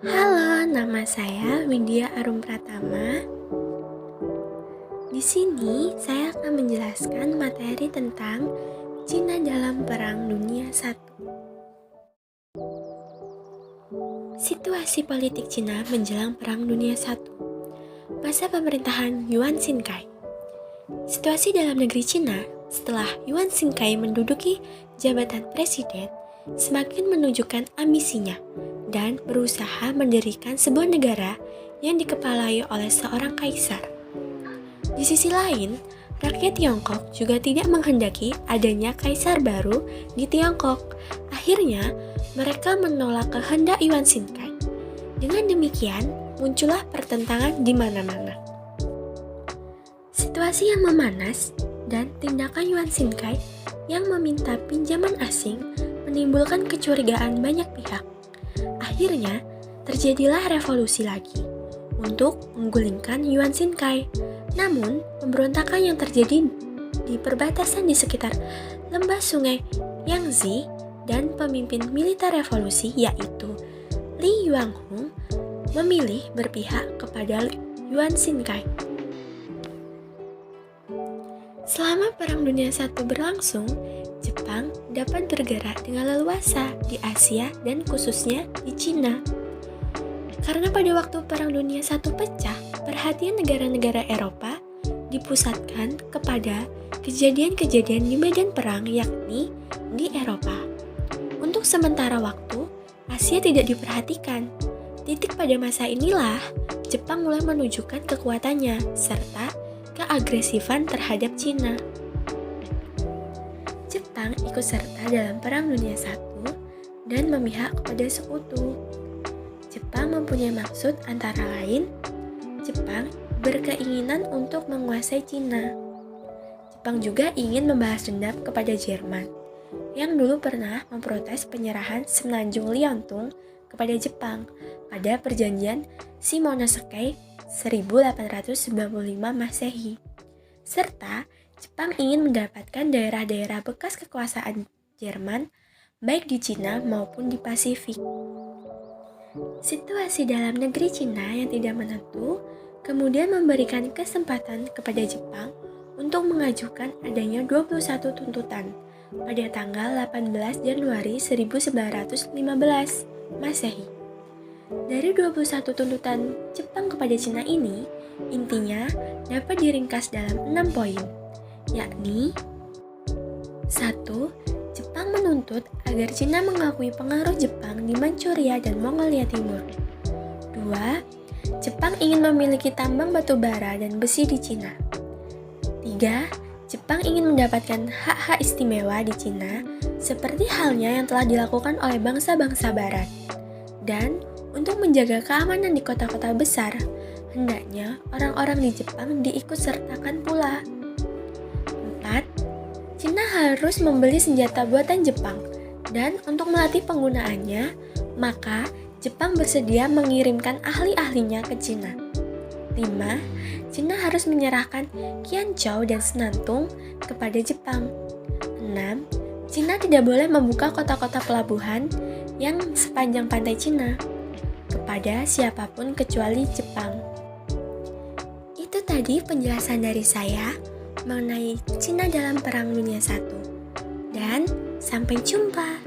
Halo, nama saya Widya Arum Pratama. Di sini saya akan menjelaskan materi tentang Cina dalam Perang Dunia I. Situasi politik Cina menjelang Perang Dunia I. Masa pemerintahan Yuan Xingkai. Situasi dalam negeri Cina setelah Yuan Xingkai menduduki jabatan presiden semakin menunjukkan ambisinya dan berusaha mendirikan sebuah negara yang dikepalai oleh seorang kaisar. Di sisi lain, rakyat Tiongkok juga tidak menghendaki adanya kaisar baru di Tiongkok. Akhirnya, mereka menolak kehendak Yuan Xingkai. Dengan demikian, muncullah pertentangan di mana-mana. Situasi yang memanas dan tindakan Yuan Xingkai yang meminta pinjaman asing menimbulkan kecurigaan banyak pihak. Akhirnya, terjadilah revolusi lagi untuk menggulingkan Yuan Xingkai. Namun, pemberontakan yang terjadi di perbatasan di sekitar lembah sungai Yangtze dan pemimpin militer revolusi yaitu Li Yuanhong memilih berpihak kepada Yuan Xingkai. Selama Perang Dunia I berlangsung, Jepang dapat bergerak dengan leluasa di Asia dan khususnya di Cina. Karena pada waktu Perang Dunia I pecah, perhatian negara-negara Eropa dipusatkan kepada kejadian-kejadian di medan perang yakni di Eropa. Untuk sementara waktu, Asia tidak diperhatikan. Titik pada masa inilah Jepang mulai menunjukkan kekuatannya serta keagresifan terhadap Cina. Jepang ikut serta dalam Perang Dunia I dan memihak kepada sekutu. Jepang mempunyai maksud antara lain, Jepang berkeinginan untuk menguasai Cina. Jepang juga ingin membalas dendam kepada Jerman, yang dulu pernah memprotes penyerahan Semenanjung Liaotung kepada Jepang pada perjanjian Shimonoseki 1895 Masehi. Serta Jepang ingin mendapatkan daerah-daerah bekas kekuasaan Jerman baik di Cina maupun di Pasifik. Situasi dalam negeri Cina yang tidak menentu kemudian memberikan kesempatan kepada Jepang untuk mengajukan adanya 21 tuntutan pada tanggal 18 Januari 1915 Masehi. Dari 21 tuntutan Jepang kepada Cina ini, intinya dapat diringkas dalam 6 poin, yakni 1. Jepang menuntut agar Cina mengakui pengaruh Jepang di Manchuria dan Mongolia Timur. 2. Jepang ingin memiliki tambang batu bara dan besi di Cina. 3. Jepang ingin mendapatkan hak-hak istimewa di Cina seperti halnya yang telah dilakukan oleh bangsa-bangsa barat. Dan untuk menjaga keamanan di kota-kota besar, hendaknya orang-orang di Jepang diikut sertakan pula. 4. Cina harus membeli senjata buatan Jepang, dan untuk melatih penggunaannya, maka Jepang bersedia mengirimkan ahli-ahlinya ke Cina. 5. Cina harus menyerahkan Qianzhou dan Senantung kepada Jepang. 6. Cina tidak boleh membuka kota-kota pelabuhan yang sepanjang pantai Cina kepada siapapun kecuali Jepang. Itu tadi penjelasan dari saya mengenai Cina dalam Perang Dunia I. Dan sampai jumpa.